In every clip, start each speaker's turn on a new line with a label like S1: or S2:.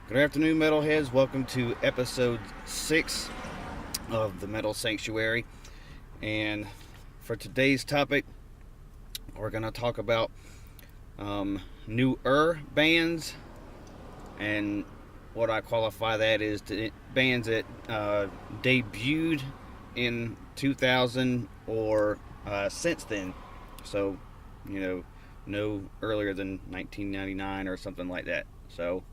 S1: Good afternoon, metalheads. Welcome to episode 6 of the Metal Sanctuary. And for today's topic, we're going to talk about newer bands. And what I qualify that is bands that debuted in 2000 or since then. So, no earlier than 1999 or something like that. So,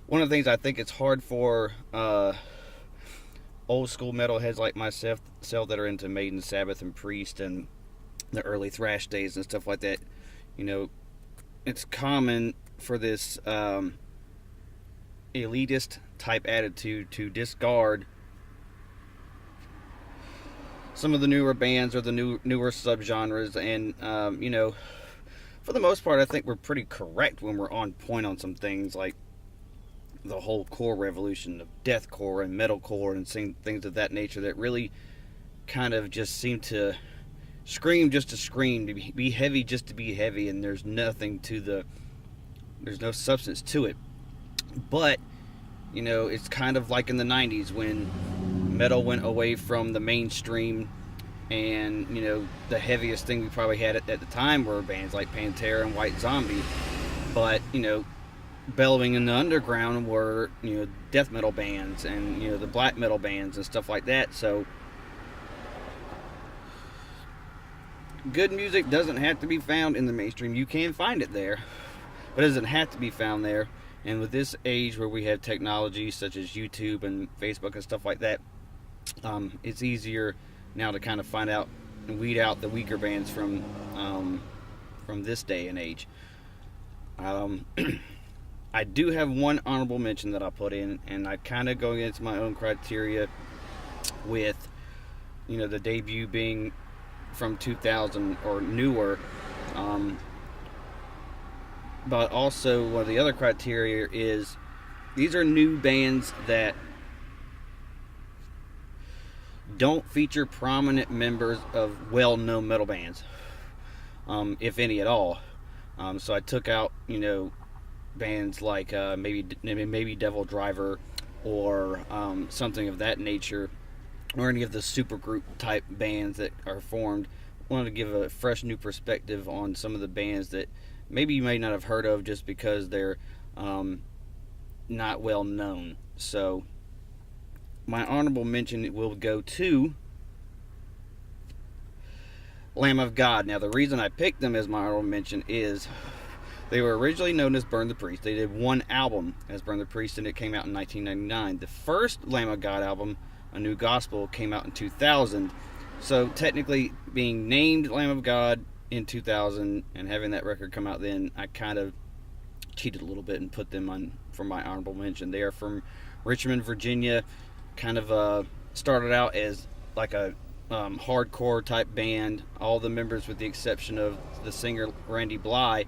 S1: one of the things I think it's hard for old school metalheads like myself that are into Maiden, Sabbath, and Priest and the early thrash days and stuff like that. It's common for this elitist type attitude to discard some of the newer bands or the newer subgenres, and for the most part, I think we're pretty correct when we're on point on some things like the whole core revolution of deathcore and metalcore and things of that nature that really kind of just seem to scream just to scream, to be heavy just to be heavy, and there's no substance to it. But it's kind of like in the 90s when metal went away from the mainstream, and the heaviest thing we probably had at the time were bands like Pantera and White Zombie. But bellowing in the underground were death metal bands and the black metal bands and stuff like that. So good music doesn't have to be found in the mainstream. You can find it there, but it doesn't have to be found there. And with this age where we have technology such as YouTube and Facebook and stuff like that, it's easier now to kind of find out and weed out the weaker bands from this day and age. I do have one honorable mention that I put in, and I kind of go against my own criteria with, the debut being from 2000 or newer. But also, one of the other criteria is these are new bands that don't feature prominent members of well-known metal bands, if any at all. So I took out, bands like maybe Devil Driver or something of that nature, or any of the supergroup type bands that are formed. I wanted to give a fresh new perspective on some of the bands that maybe you may not have heard of just because they're not well known. So my honorable mention will go to Lamb of God. Now, the reason I picked them as my honorable mention is they were originally known as Burn the Priest. They did one album as Burn the Priest, and it came out in 1999. The first Lamb of God album, A New Gospel, came out in 2000. So technically, being named Lamb of God in 2000 and having that record come out then, I kind of cheated a little bit and put them on for my honorable mention. They are from Richmond, Virginia. Kind of started out as like a hardcore type band. All the members, with the exception of the singer Randy Bly,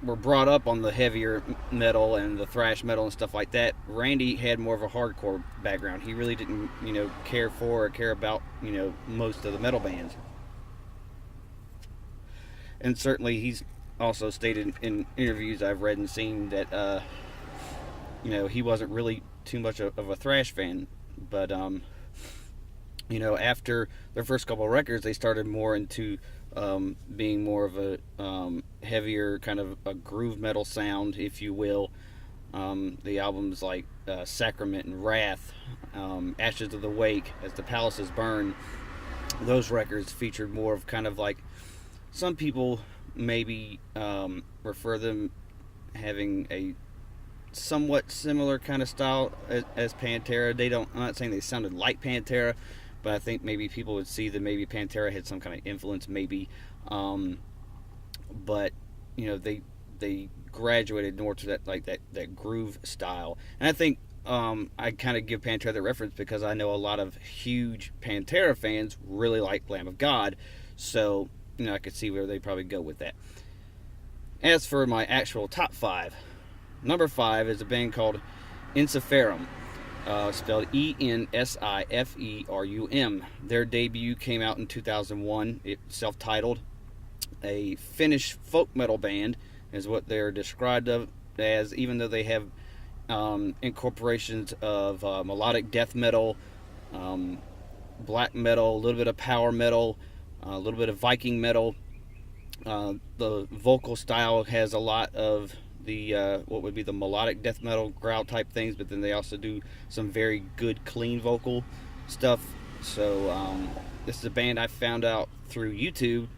S1: were brought up on the heavier metal and the thrash metal and stuff like that. Randy had more of a hardcore background. He really didn't, care for or care about, most of the metal bands. And certainly he's also stated in interviews I've read and seen that, he wasn't really too much of a thrash fan. But, after their first couple of records, they started more into being more of a heavier kind of a groove metal sound, if you will. The albums like Sacrament and Wrath, Ashes of the Wake, As the Palaces Burn, those records featured more of kind of like, some people maybe refer them having a somewhat similar kind of style as Pantera. I'm not saying they sounded like Pantera, but I think maybe people would see that maybe Pantera had some kind of influence, maybe. But they graduated more to that groove style, and I think I kind of give Pantera the reference because I know a lot of huge Pantera fans really like Lamb of God, so I could see where they probably go with that. As for my actual top 5, number 5 is a band called Ensiferum. Spelled Ensiferum. Their debut came out in 2001. It's self-titled, a Finnish folk metal band is what they're described of as, even though they have incorporations of melodic death metal, um, black metal, a little bit of power metal, a little bit of Viking metal. The vocal style has a lot of the what would be the melodic death metal growl type things, but then they also do some very good clean vocal stuff. So this is a band I found out through YouTube,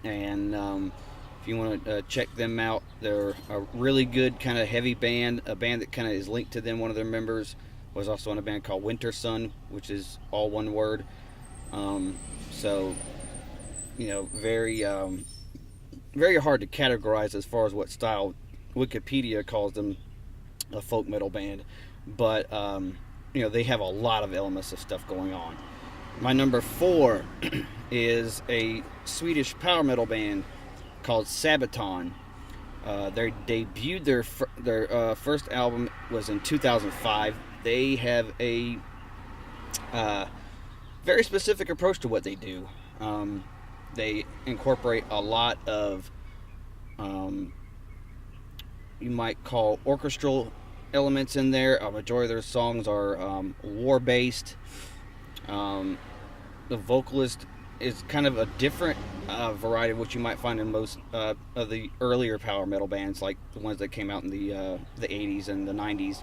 S1: and if you want to check them out, they're a really good kind of heavy band, a band that kind of is linked to them. One of their members was also in a band called Winter Sun, which is all one word. So, you know, very hard to categorize as far as what style. Wikipedia calls them a folk metal band, but you know, they have a lot of elements of stuff going on. My number 4 is a Swedish power metal band called Sabaton. They debuted their first album was in 2005. They have a very specific approach to what they do. They incorporate a lot of you might call orchestral elements in there. A majority of their songs are war based. The vocalist is kind of a different variety of what you might find in most of the earlier power metal bands, like the ones that came out in the 80s and the 90s.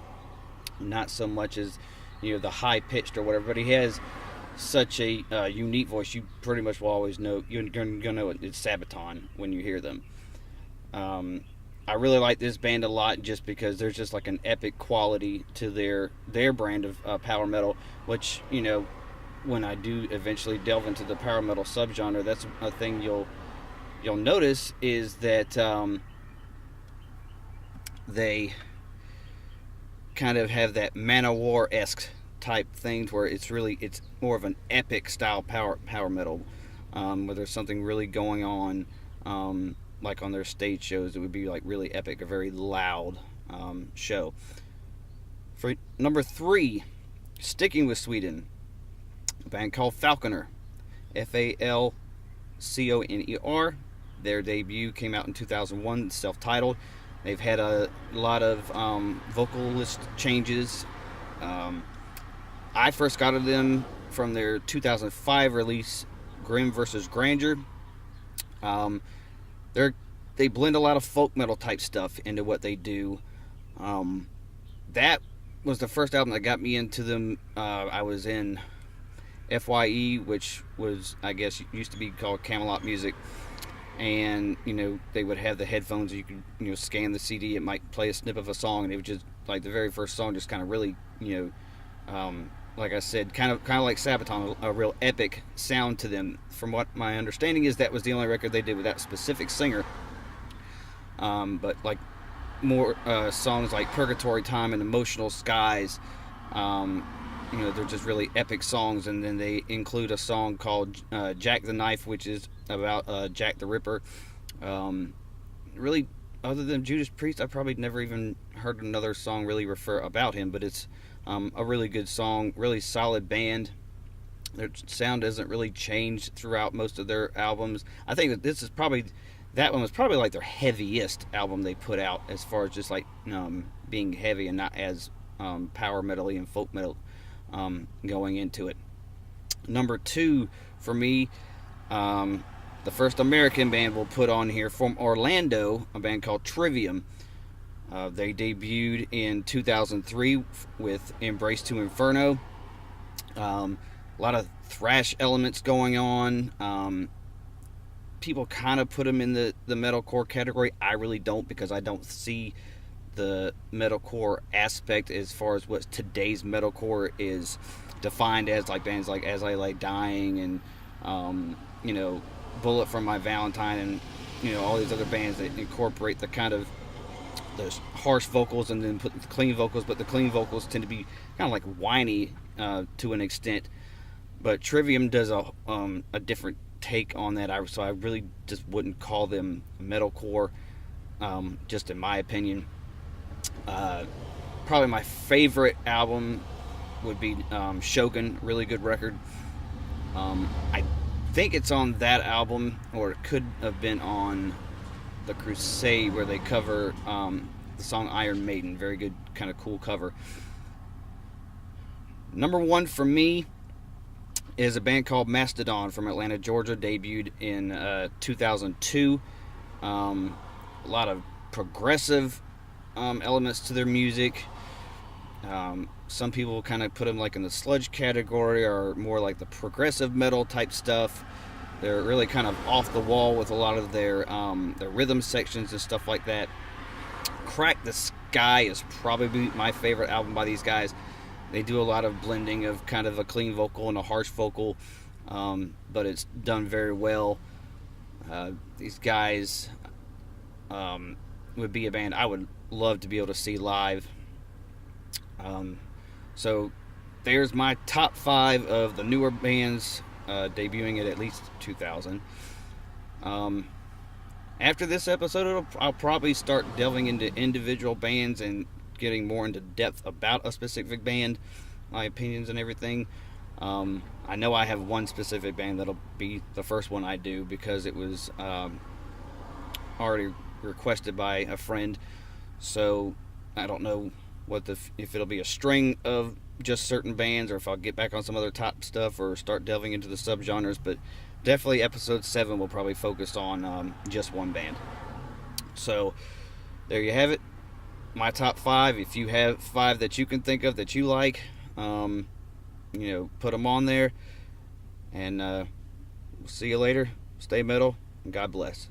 S1: Not so much as, you know, the high pitched or whatever, but he has such a unique voice. You pretty much will always know, you're gonna know it's Sabaton when you hear them. I really like this band a lot just because there's just like an epic quality to their brand of power metal, which, you know, when I do eventually delve into the power metal subgenre, that's a thing you'll notice is that they kind of have that Manowar-esque type things where it's more of an epic style power metal, where there's something really going on, like on their stage shows. It would be like really epic, a very loud show. For number 3, sticking with Sweden, a band called Falconer, Falconer. Their debut came out in 2001, self-titled. They've had a lot of vocalist changes. I first got to them from their 2005 release, Grim vs. Grandeur. They blend a lot of folk metal type stuff into what they do. That was the first album that got me into them. I was in FYE, which was, I guess, used to be called Camelot Music, and, you know, they would have the headphones. You could, you know, scan the CD. It might play a snip of a song, and it would just, like, the very first song just kind of really, you know, like I said, kind of like Sabaton, a real epic sound to them. From what my understanding is, that was the only record they did with that specific singer. But like more songs like Purgatory Time and Emotional Skies, you know, they're just really epic songs. And then they include a song called Jack the Knife, which is about Jack the Ripper. Really, other than Judas Priest, I probably never even heard another song really refer about him, but it's a really good song, really solid band. Their sound doesn't really change throughout most of their albums. I think that that one was probably like their heaviest album they put out, as far as just like being heavy and not as power metal-y and folk metal going into it. Number 2 for me, the first American band we'll put on here from Orlando, a band called Trivium. They debuted in 2003 with Embrace to Inferno. A lot of thrash elements going on. People kind of put them in the metalcore category. I really don't, because I don't see the metalcore aspect as far as what today's metalcore is defined as, like bands like As I Lay Dying and you know, Bullet for My Valentine, and, you know, all these other bands that incorporate the kind of those harsh vocals and then put the clean vocals, but the clean vocals tend to be kind of like whiny to an extent. But Trivium does a different take on that. So I really just wouldn't call them metalcore, just in my opinion. Probably my favorite album would be Shogun, really good record. I think it's on that album, or it could have been on The Crusade, where they cover the song Iron Maiden. Very good, kind of cool cover. Number one for me is a band called Mastodon from Atlanta, Georgia. Debuted in 2002. A lot of progressive elements to their music. Some people kind of put them like in the sludge category, or more like the progressive metal type stuff. They're really kind of off the wall with a lot of their rhythm sections and stuff like that. Crack the Sky is probably my favorite album by these guys. They do a lot of blending of kind of a clean vocal and a harsh vocal, but it's done very well. These guys would be a band I would love to be able to see live. So there's my top 5 of the newer bands debuting at least 2000. After this episode, I'll probably start delving into individual bands and getting more into depth about a specific band, my opinions and everything. I know I have one specific band that'll be the first one I do, because it was already requested by a friend. So I don't know if it'll be a string of just certain bands, or if I'll get back on some other top stuff or start delving into the subgenres. But definitely episode 7 will probably focus on just one band. So there you have it, my top 5. If you have 5 that you can think of that you like, put them on there. And see you later. Stay metal, and God bless.